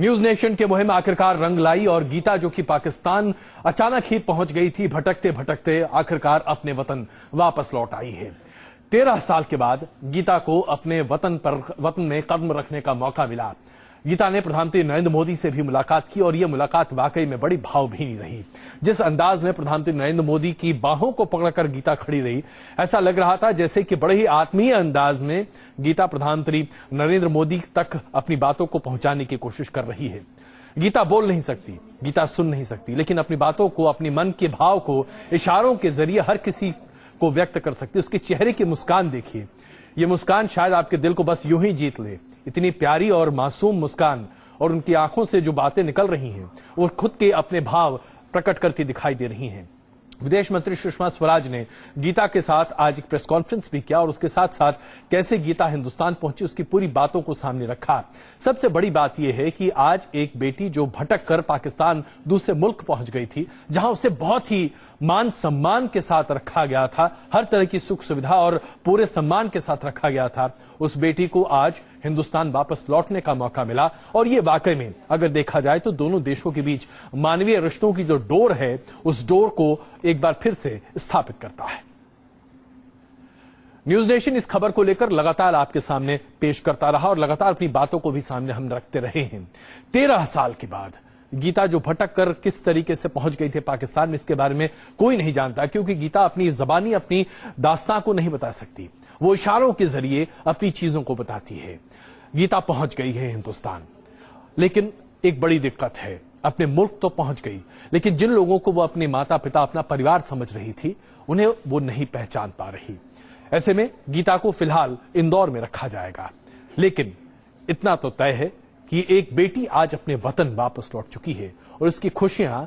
News nation के मुहिम आखिरकार रंग लाई और गीता, जो कि पाकिस्तान अचानक ही पहुंच गई थी, भटकते भटकते आखिरकार अपने वतन वापस लौट आई है। 13 साल के बाद गीता को अपने वतन में कदम रखने का मौका मिला। गीता ने प्रधानमंत्री नरेंद्र मोदी से भी मुलाकात की और यह मुलाकात वाकई में बड़ी भावभीनी रही। जिस अंदाज में प्रधानमंत्री नरेंद्र मोदी की बाहों को पकड़कर गीता खड़ी रही, ऐसा लग रहा था जैसे कि बड़े ही आत्मीय अंदाज में गीता प्रधानमंत्री नरेंद्र मोदी तक अपनी बातों को पहुंचाने की कोशिश कर रही है। गीता बोल नहीं सकती, गीता सुन नहीं सकती, लेकिन अपनी बातों को, अपनी मन के भाव को इशारों के जरिए हर किसी को व्यक्त कर सकती है। उसके चेहरे की मुस्कान देखिए, ये मुस्कान शायद आपके दिल को बस यूं ही जीत ले। इतनी प्यारी और मासूम मुस्कान, और उनकी आंखों से जो बातें निकल रही हैं वो खुद के अपने भाव प्रकट करती दिखाई दे रही हैं। विदेश मंत्री सुषमा स्वराज ने गीता के साथ आज एक प्रेस कॉन्फ्रेंस भी किया और उसके साथ साथ कैसे गीता हिंदुस्तान पहुंची उसकी पूरी बातों को सामने रखा। सबसे बड़ी बात यह है कि आज एक बेटी जो भटक कर पाकिस्तान दूसरे मुल्क पहुंच गई थी, जहां उसे बहुत ही मान सम्मान के साथ रखा गया था, हर तरह की सुख सुविधा और पूरे सम्मान के साथ रखा गया था, उस बेटी को आज हिंदुस्तान वापस लौटने का मौका मिला। और ये वाकई में अगर देखा जाए तो दोनों देशों के बीच मानवीय रिश्तों की जो डोर है, उस डोर को एक बार फिर से स्थापित करता है। न्यूज नेशन इस खबर को लेकर लगातार आपके सामने पेश करता रहा और लगातार अपनी बातों को भी सामने हम रखते रहे हैं। 13 साल के बाद गीता जो भटक कर किस तरीके से पहुंच गई थी पाकिस्तान में, इसके बारे में कोई नहीं जानता, क्योंकि गीता अपनी जबानी, अपनी दास्तां को नहीं बता सकती। वो इशारों के जरिए अपनी चीजों को बताती है। गीता पहुंच गई है हिंदुस्तान, लेकिन एक बड़ी दिक्कत है, अपने मुल्क तो पहुंच गई, लेकिन जिन लोगों को वो अपने माता पिता, अपना परिवार समझ रही थी, उन्हें वो नहीं पहचान पा रही। ऐसे में गीता को फिलहाल इंदौर में रखा जाएगा, लेकिन इतना तो तय है कि एक बेटी आज अपने वतन वापस लौट चुकी है और इसकी खुशियां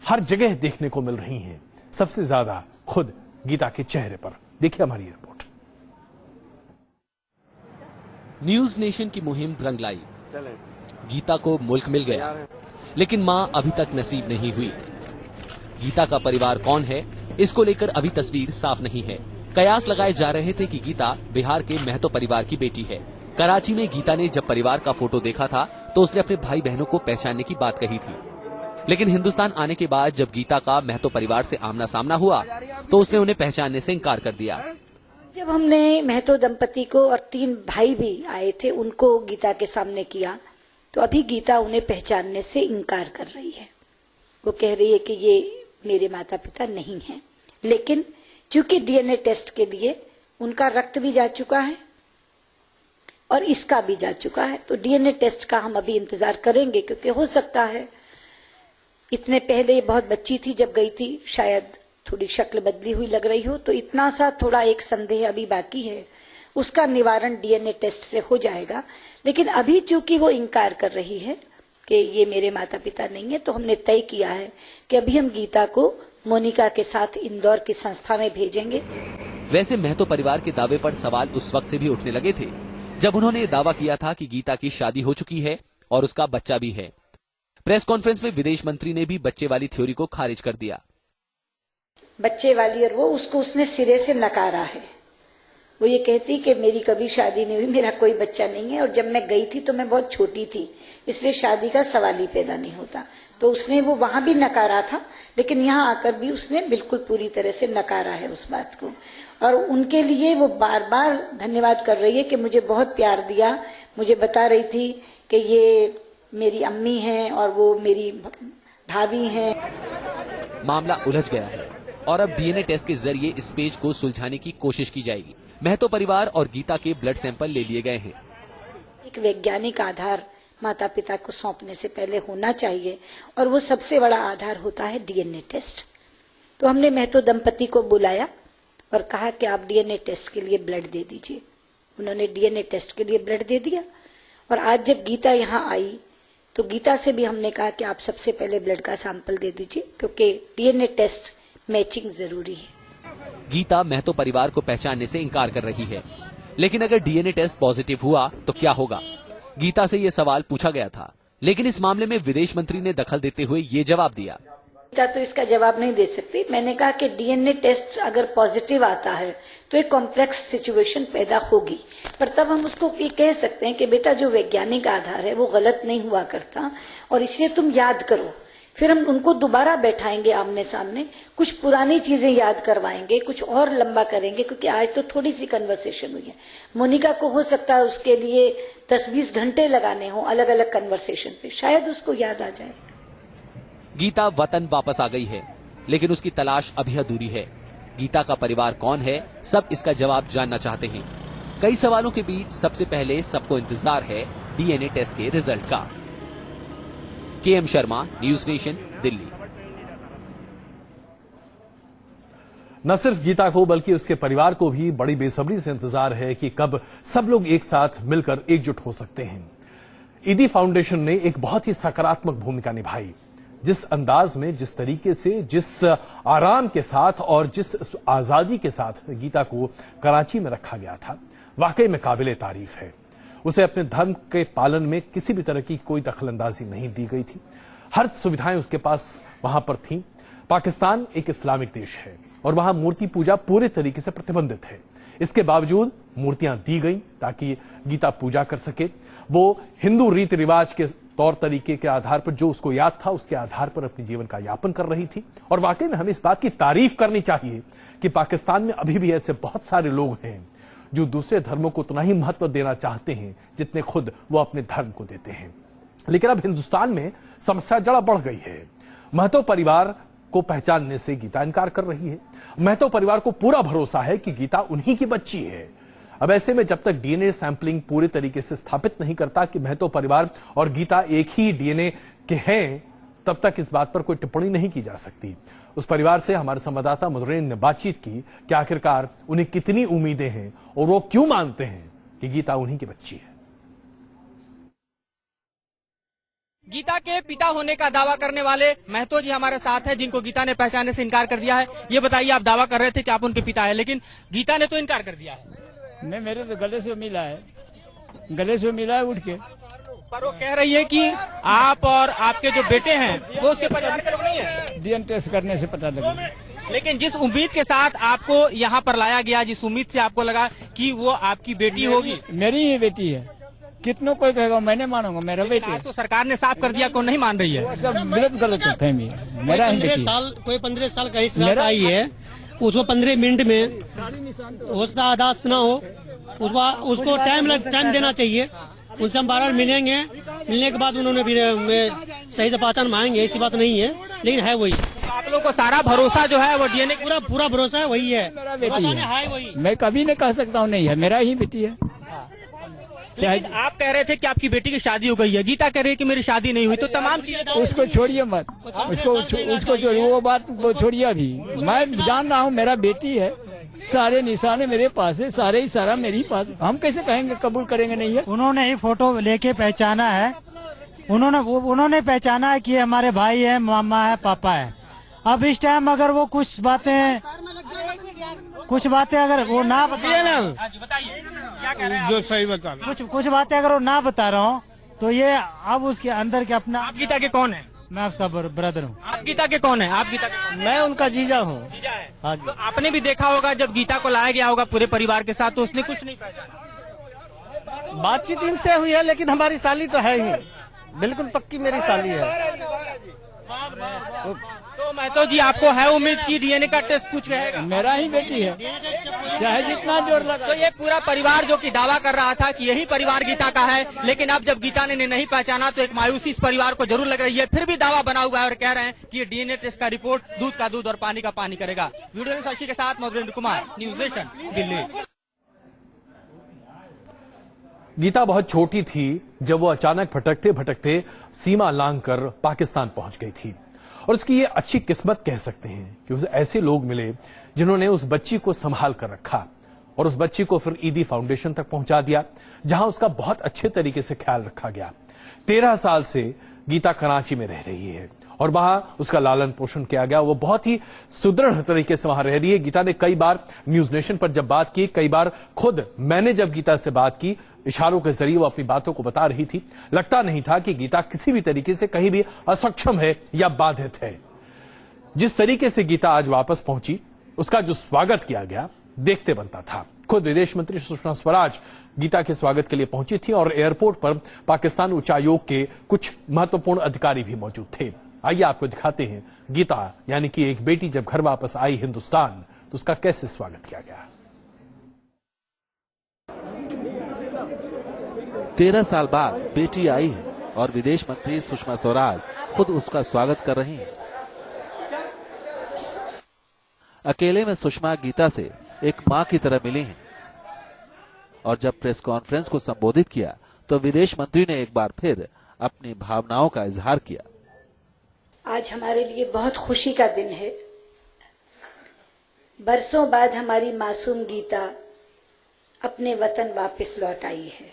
हर जगह देखने को मिल रही हैं, सबसे ज्यादा खुद गीता के चेहरे पर। देखिए हमारी रिपोर्ट। न्यूज नेशन की मुहिम रंग लाई। गीता को मुल्क मिल गया, लेकिन मां अभी तक नसीब नहीं हुई। गीता का परिवार कौन है, इसको लेकर अभी तस्वीर साफ नहीं है। कयास लगाए जा रहे थे कि गीता बिहार के महतो परिवार की बेटी है। कराची में गीता ने जब परिवार का फोटो देखा था तो उसने अपने भाई बहनों को पहचानने की बात कही थी, लेकिन हिंदुस्तान आने के बाद जब गीता का महतो परिवार से आमना सामना हुआ तो उसने उन्हें पहचानने से इनकार कर दिया। जब हमने महतो दंपति को और 3 भाई भी आए थे, उनको गीता के सामने किया, तो अभी गीता उन्हें पहचानने से इनकार कर रही है। वो कह रही है कि ये मेरे माता पिता नहीं हैं, लेकिन चूंकि डीएनए टेस्ट के लिए उनका रक्त भी जा चुका है और इसका भी जा चुका है, तो डीएनए टेस्ट का हम अभी इंतजार करेंगे, क्योंकि हो सकता है इतने पहले बहुत बच्ची थी जब गई थी, शायद थोड़ी शक्ल बदली हुई लग रही हो, तो इतना सा थोड़ा एक संदेह अभी बाकी है, उसका निवारण डीएनए टेस्ट से हो जाएगा। लेकिन अभी चूंकि वो इनकार कर रही है कि ये मेरे माता पिता नहीं है, तो हमने तय किया है कि अभी हम गीता को मोनिका के साथ इंदौर की संस्था में भेजेंगे। वैसे महतो परिवार के दावे पर सवाल उस वक्त से भी उठने लगे थे जब उन्होंने दावा किया था कि गीता की शादी हो चुकी है और उसका बच्चा भी है। प्रेस कॉन्फ्रेंस में विदेश मंत्री ने भी बच्चे वाली थ्योरी को खारिज कर दिया। बच्चे वाली और वो उसको उसने सिरे से नकारा है। वो ये कहती कि मेरी कभी शादी नहीं हुई, मेरा कोई बच्चा नहीं है, और जब मैं गई थी तो मैं बहुत छोटी थी, इसलिए शादी का सवाल ही पैदा नहीं होता। तो उसने वो वहां भी नकारा था, लेकिन यहाँ आकर भी उसने बिल्कुल पूरी तरह से नकारा है उस बात को। और उनके लिए वो बार बार धन्यवाद कर रही है कि मुझे बहुत प्यार दिया, मुझे बता रही थी कि ये मेरी अम्मी हैं और वो मेरी भाभी हैं। मामला उलझ गया है और अब डीएनए टेस्ट के जरिए इस पेच को सुलझाने की कोशिश की जाएगी। महतो परिवार और गीता के ब्लड सैंपल ले लिए गए हैं। एक वैज्ञानिक आधार माता पिता को सौंपने से पहले होना चाहिए, और वो सबसे बड़ा आधार होता है डीएनए टेस्ट। तो हमने महतो दंपति को बुलाया और कहा कि आप डीएनए टेस्ट के लिए ब्लड दे दीजिए। उन्होंने डीएनए टेस्ट के लिए ब्लड दे दिया, और आज जब गीता यहाँ आई तो गीता से भी हमने कहा कि आप सबसे पहले ब्लड का सैंपल दे दीजिए, क्योंकि डीएनए टेस्ट मैचिंग जरूरी है। गीता महतो परिवार को पहचानने से इनकार कर रही है, लेकिन अगर डीएनए टेस्ट पॉजिटिव हुआ तो क्या होगा? गीता से ये सवाल पूछा गया था, लेकिन इस मामले में विदेश मंत्री ने दखल देते हुए ये जवाब दिया। गीता तो इसका जवाब नहीं दे सकती। मैंने कहा कि डीएनए टेस्ट अगर पॉजिटिव आता है तो एक कॉम्प्लेक्स सिचुएशन पैदा होगी, पर तब हम उसको ये कह सकते हैं कि बेटा जो वैज्ञानिक आधार है वो गलत नहीं हुआ करता और इसलिए तुम याद करो। फिर हम उनको दोबारा बैठाएंगे आमने सामने, कुछ पुरानी चीजें याद करवाएंगे, कुछ और लंबा करेंगे, क्योंकि आज तो थोड़ी सी कन्वर्सेशन हुई है। मोनिका को हो सकता है उसके लिए 10-20 घंटे लगाने हो अलग अलग कन्वर्सेशन पे, शायद उसको याद आ जाए। गीता वतन वापस आ गई है, लेकिन उसकी तलाश अभी अधूरी है। गीता का परिवार कौन है, सब इसका जवाब जानना चाहते हैं। कई सवालों के बीच सबसे पहले सबको इंतजार है डीएनए टेस्ट के रिजल्ट का। KM Sharma, news nation, Delhi. न सिर्फ गीता को बल्कि उसके परिवार को भी बड़ी बेसब्री से इंतजार है कि कब सब लोग एक साथ मिलकर एकजुट हो सकते हैं। ईदी फाउंडेशन ने एक बहुत ही सकारात्मक भूमिका निभाई। जिस अंदाज में, जिस तरीके से, जिस आराम के साथ और जिस आजादी के साथ गीता को कराची में रखा गया था, वाकई में काबिले तारीफ है। उसे अपने धर्म के पालन में किसी भी तरह की कोई दखलंदाजी नहीं दी गई थी। हर सुविधाएं उसके पास वहां पर थीं। पाकिस्तान एक इस्लामिक देश है और वहां मूर्ति पूजा पूरे तरीके से प्रतिबंधित है। इसके बावजूद मूर्तियां दी गई ताकि गीता पूजा कर सके। वो हिंदू रीति रिवाज के तौर तरीके के आधार पर जो उसको याद था उसके आधार पर अपने जीवन का यापन कर रही थी। और वाकई में हमें इस बात की तारीफ करनी चाहिए कि पाकिस्तान में अभी भी ऐसे बहुत सारे लोग हैं जो दूसरे धर्मों को उतना ही महत्व देना चाहते हैं जितने खुद वो अपने धर्म को देते हैं। लेकिन अब हिंदुस्तान में समस्या जरा बढ़ गई है। महतो परिवार को पहचानने से गीता इनकार कर रही है। महतो परिवार को पूरा भरोसा है कि गीता उन्हीं की बच्ची है। अब ऐसे में जब तक डीएनए सैंपलिंग पूरे तरीके से स्थापित नहीं करता कि महतो परिवार और गीता एक ही डीएनए के हैं, तब तक इस बात पर कोई टिप्पणी नहीं की जा सकती। उस परिवार से हमारे संवाददाता मधुरेन ने बातचीत की कि आखिरकार उन्हें कितनी उम्मीदें हैं और वो क्यों मानते हैं कि गीता उन्हीं की बच्ची है। गीता के पिता होने का दावा करने वाले महतो जी हमारे साथ हैं, जिनको गीता ने पहचानने से इनकार कर दिया है। ये बताइए, आप दावा कर रहे थे कि आप उनके पिता हैं, लेकिन गीता ने तो इनकार कर दिया है। नहीं, मेरे तो गले से मिला है, गले से मिला है उठ के। पर वो कह रही है कि आप और आपके जो बेटे हैं वो उसके परिवार के लोग नहीं है। डीएनए टेस्ट करने से पता लगा। लेकिन जिस उम्मीद के साथ आपको यहाँ पर लाया गया, जिस उम्मीद से आपको लगा कि वो आपकी बेटी होगी, मेरी ही बेटी है। कितनों कोई कहेगा मैंने मानूंगा, मेरा बेटी है। तो सरकार ने साफ कर दिया कौन नहीं मान रही है। सब गलत गलत फहमी है। मेरा ही बेटी है। कोई 15 साल का हिस्सा आई है, उसको 15 मिनट में उसका आदास ना हो, उसको टाइम देना चाहिए। उनसे हम 12 मिलेंगे, मिलने के बाद उन्होंने भी सही से पहचान मांगेंगे, ऐसी बात नहीं है, लेकिन है वही। आप लोगों को सारा भरोसा जो है वो डीएनए पूरा भरोसा है, वही है, मेरा बेटी है। वही। मैं कभी नहीं कह सकता हूँ नहीं है, मेरा ही बेटी है। लेकिन आप कह रहे थे कि आपकी बेटी की शादी हो गई है, गीता कह रही है कि मेरी शादी नहीं हुई, तो तमाम चीजें उसको छोड़िए मत, उसको छोड़िए, वो बात वो छोड़िए। अभी मैं जान रहा हूँ मेरा बेटी है, सारे निशाने मेरे पास है, सारे ही सारा मेरी पास। हम कैसे कहेंगे कबूल करेंगे नहीं है। उन्होंने ही फोटो लेके पहचाना है, उन्होंने पहचाना है कि हमारे भाई है, मामा है, पापा है। अब इस टाइम अगर वो कुछ बातें अगर वो ना बताए ना, क्या कह रहे हैं जो सही बता कुछ बातें अगर वो ना बता रहा हूँ, तो ये अब उसके अंदर के अपना। आप गीता के कौन है? मैं उसका ब्रदर हूँ। आप गीता के कौन है? आप गीता के कौन? मैं उनका जीजा हूँ। जीजा है। हाँ जी। तो आपने भी देखा होगा जब गीता को लाया गया होगा पूरे परिवार के साथ, तो उसने कुछ नहीं पहचाना। बातचीत इनसे हुई है, लेकिन हमारी साली तो है ही, बिल्कुल पक्की मेरी साली है। तो महतो जी, आपको है उम्मीद कि डीएनए का टेस्ट कुछ कहेगा? मेरा ही बेटी है, चाहे जितना जोर लगा। तो ये पूरा परिवार जो कि दावा कर रहा था कि यही परिवार गीता का है, लेकिन अब जब गीता ने नहीं पहचाना तो एक मायूसी इस परिवार को जरूर लग रही है। फिर भी दावा बना हुआ है और कह रहे हैं कि ये डीएनए टेस्ट का रिपोर्ट दूध का दूध और पानी का पानी करेगा। वीडियो में शशि के साथ मधुरेंद्र कुमार, न्यूज नेशन, दिल्ली। गीता बहुत छोटी थी जब वो अचानक भटकते भटकते सीमा लांघकर पाकिस्तान पहुंच गई थी, और उसकी ये अच्छी किस्मत कह सकते हैं कि उसे ऐसे लोग मिले जिन्होंने उस बच्ची को संभाल कर रखा और उस बच्ची को फिर ईदी फाउंडेशन तक पहुंचा दिया, जहां उसका बहुत अच्छे तरीके से ख्याल रखा गया। 13 साल से गीता कराची में रह रही है और वहां उसका लालन पोषण किया गया। वो बहुत ही सुदृढ़ तरीके से वहां रह रही है। गीता ने कई बार न्यूज नेशन पर जब बात की, कई बार खुद मैंने जब गीता से बात की, इशारों के जरिए वो अपनी बातों को बता रही थी। लगता नहीं था कि गीता किसी भी तरीके से कहीं भी असक्षम है या बाधित है। जिस तरीके से गीता आज वापस पहुंची, उसका जो स्वागत किया गया, देखते बनता था। खुद विदेश मंत्री सुषमा स्वराज गीता के स्वागत के लिए पहुंची थी और एयरपोर्ट पर पाकिस्तान उच्चायोग के कुछ महत्वपूर्ण अधिकारी भी मौजूद थे। आइए आपको दिखाते हैं गीता यानी कि एक बेटी जब घर वापस आई हिंदुस्तान तो उसका कैसे स्वागत किया गया। 13 साल बाद बेटी आई है और विदेश मंत्री सुषमा स्वराज खुद उसका स्वागत कर रही हैं। अकेले में सुषमा गीता से एक मां की तरह मिली हैं और जब प्रेस कॉन्फ्रेंस को संबोधित किया तो विदेश मंत्री ने एक बार फिर अपनी भावनाओं का इजहार किया। आज हमारे लिए बहुत खुशी का दिन है। बरसों बाद हमारी मासूम गीता अपने वतन वापस लौट आई है।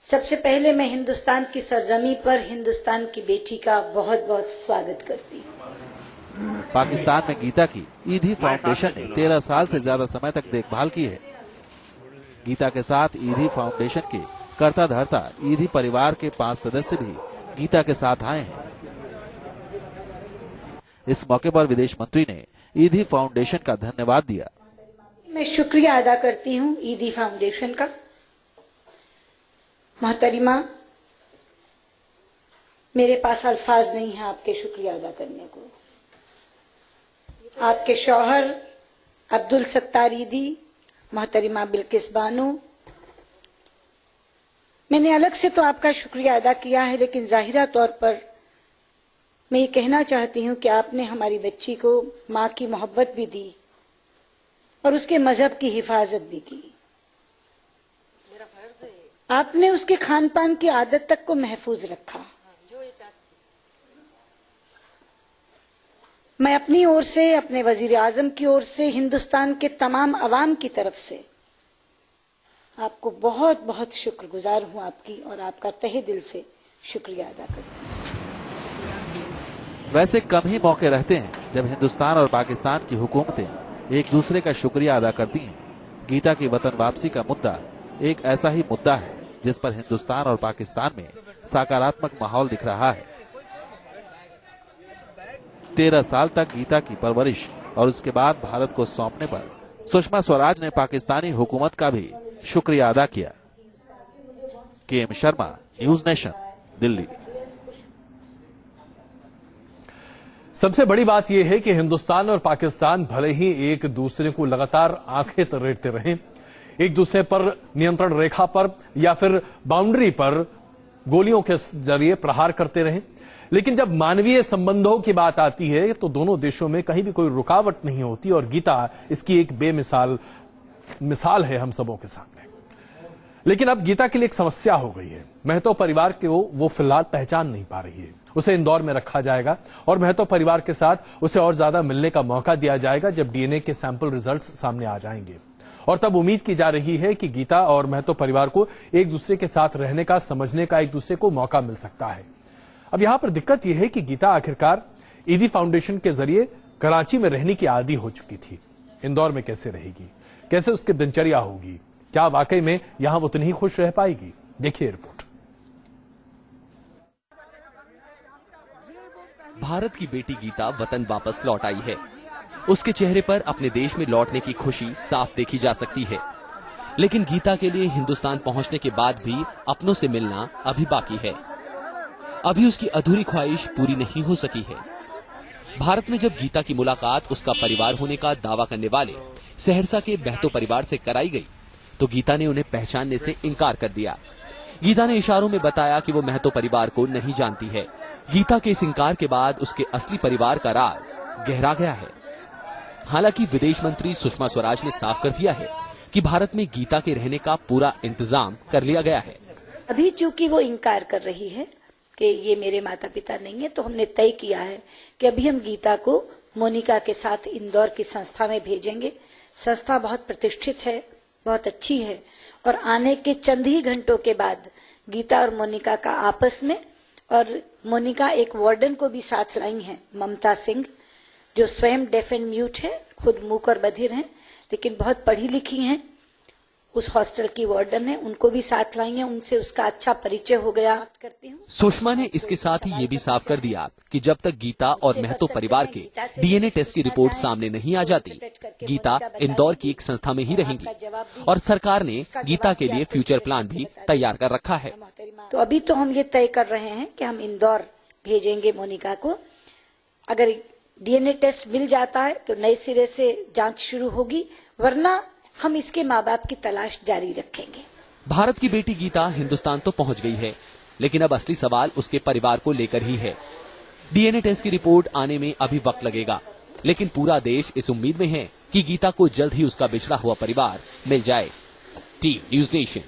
सबसे पहले मैं हिंदुस्तान की सरजमी पर हिंदुस्तान की बेटी का बहुत बहुत स्वागत करती हूँ। पाकिस्तान में गीता की ईदी फाउंडेशन ने 13 साल से ज्यादा समय तक देखभाल की है। गीता के साथ ईदी फाउंडेशन के कर्ता धर्ता ईदी परिवार के 5 सदस्य भी गीता के साथ आए हैं। इस मौके पर विदेश मंत्री ने ईदी फाउंडेशन का धन्यवाद दिया। मैं शुक्रिया अदा करती हूँ ईदी फाउंडेशन का। मोहतरिमा, मेरे पास अल्फाज नहीं है आपके शुक्रिया अदा करने को। आपके शौहर अब्दुल सत्तार ईदी, मोहतरिमा बिल्किस बानो, मैंने अलग से तो आपका शुक्रिया अदा किया है, लेकिन जाहिरा तौर पर मैं ये कहना चाहती हूँ कि आपने हमारी बच्ची को माँ की मोहब्बत भी दी और उसके मजहब की हिफाजत भी की। आपने उसके खान पान की आदत तक को महफूज रखा। मैं अपनी ओर से, अपने वजीर आजम की ओर से, हिंदुस्तान के तमाम अवाम की तरफ से आपको बहुत बहुत शुक्रगुजार हूं आपकी, और आपका तहे दिल से शुक्रिया अदा करती हूं। वैसे कम ही मौके रहते हैं जब हिंदुस्तान और पाकिस्तान की हुकूमतें एक दूसरे का शुक्रिया अदा करती हैं। गीता की वतन वापसी का मुद्दा एक ऐसा ही मुद्दा है जिस पर हिंदुस्तान और पाकिस्तान में सकारात्मक माहौल दिख रहा है। 13 साल तक गीता की परवरिश और उसके बाद भारत को सौंपने पर सुषमा स्वराज ने पाकिस्तानी हुकूमत का भी शुक्रिया अदा किया। KM Sharma, news nation, Delhi. सबसे बड़ी बात यह है कि हिंदुस्तान और पाकिस्तान भले ही एक दूसरे को लगातार आंखें तरेड़ते रहे, एक दूसरे पर नियंत्रण रेखा पर या फिर बाउंड्री पर गोलियों के जरिए प्रहार करते रहे, लेकिन जब मानवीय संबंधों की बात आती है तो दोनों देशों में कहीं भी कोई रुकावट नहीं होती, और गीता इसकी एक बेमिसाल मिसाल है हम सबों के सामने। लेकिन अब गीता के लिए एक समस्या हो गई है। महतो परिवार के वो फिलहाल पहचान नहीं पा रही है। उसे इंदौर में रखा जाएगा और महतो परिवार के साथ उसे और ज्यादा मिलने का मौका दिया जाएगा जब डीएनए के सैंपल रिजल्ट्स सामने आ जाएंगे, और तब उम्मीद की जा रही है कि गीता और महतो परिवार को एक दूसरे के साथ रहने का, समझने का एक दूसरे को मौका मिल सकता है। अब यहां पर दिक्कत यह है कि गीता आखिरकार ईदी फाउंडेशन के जरिए कराची में रहने की आदी हो चुकी थी। इंदौर में कैसे रहेगी, कैसे उसकी दिनचर्या होगी, क्या वाकई में यहां वो उतनी ही खुश रह पाएगी? देखिए रिपोर्ट। भारत की बेटी गीता वतन वापस लौट आई है। उसके चेहरे पर अपने देश में लौटने की खुशी साफ देखी जा सकती है, लेकिन गीता के लिए हिंदुस्तान पहुंचने के बाद भी अपनों से मिलना अभी बाकी है। अभी उसकी अधूरी ख्वाहिश पूरी नहीं हो सकी है। भारत में जब गीता की मुलाकात उसका परिवार होने का दावा करने वाले सहरसा के महतो परिवार से कराई गई तो गीता ने उन्हें पहचानने से इनकार कर दिया। गीता ने इशारों में बताया कि वो महतो परिवार को नहीं जानती है। गीता के इस इंकार के बाद उसके असली परिवार का राज गहरा गया है। हालांकि विदेश मंत्री सुषमा स्वराज ने साफ कर दिया है कि भारत में गीता के रहने का पूरा इंतजाम कर लिया गया है। अभी चूंकि वो इनकार कर रही है कि ये मेरे माता पिता नहीं है, तो हमने तय किया है कि अभी हम गीता को मोनिका के साथ इंदौर की संस्था में भेजेंगे। संस्था बहुत प्रतिष्ठित है, बहुत अच्छी है, और आने के चंद ही घंटों के बाद गीता और मोनिका का आपस में, और मोनिका एक वार्डन को भी साथ लाई हैं, ममता सिंह, जो स्वयं डेफ एंड म्यूट है, खुद मूक और बधिर हैं, लेकिन बहुत पढ़ी लिखी हैं, उस हॉस्टल की वार्डन है, उनको भी साथ लाई है, उनसे उसका अच्छा परिचय हो गया करती हूँ। सुषमा ने इसके साथ ही ये भी साफ कर दिया कि जब तक गीता और महतो परिवार के डीएनए टेस्ट की रिपोर्ट सामने नहीं आ जाती, गीता इंदौर की एक संस्था में ही रहेंगी और सरकार ने गीता के लिए फ्यूचर प्लान भी तैयार कर रखा है। तो अभी तो हम ये तय कर रहे हैं कि हम इंदौर भेजेंगे मोनिका को। अगर डीएनए टेस्ट मिल जाता है तो नए सिरे से जांच शुरू होगी, वरना हम इसके माँ बाप की तलाश जारी रखेंगे। भारत की बेटी गीता हिंदुस्तान तो पहुंच गई है, लेकिन अब असली सवाल उसके परिवार को लेकर ही है। डीएनए टेस्ट की रिपोर्ट आने में अभी वक्त लगेगा, लेकिन पूरा देश इस उम्मीद में है कि गीता को जल्द ही उसका बिछड़ा हुआ परिवार मिल जाए। Team news nation.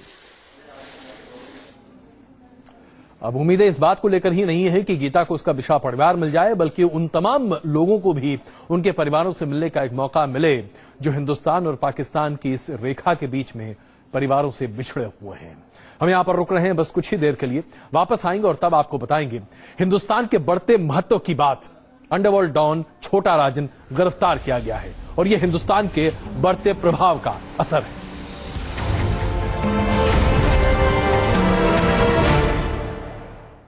अब उम्मीदें इस बात को लेकर ही नहीं है कि गीता को उसका बिछड़ा परिवार मिल जाए, बल्कि उन तमाम लोगों को भी उनके परिवारों से मिलने का एक मौका मिले जो हिंदुस्तान और पाकिस्तान की इस रेखा के बीच में परिवारों से बिछड़े हुए हैं। हम यहां पर रुक रहे हैं बस कुछ ही देर के लिए, वापस आएंगे और तब आपको बताएंगे हिंदुस्तान के बढ़ते महत्व की बात। अंडरवर्ल्ड डॉन छोटा राजन गिरफ्तार किया गया है और यह हिंदुस्तान के बढ़ते प्रभाव का असर है।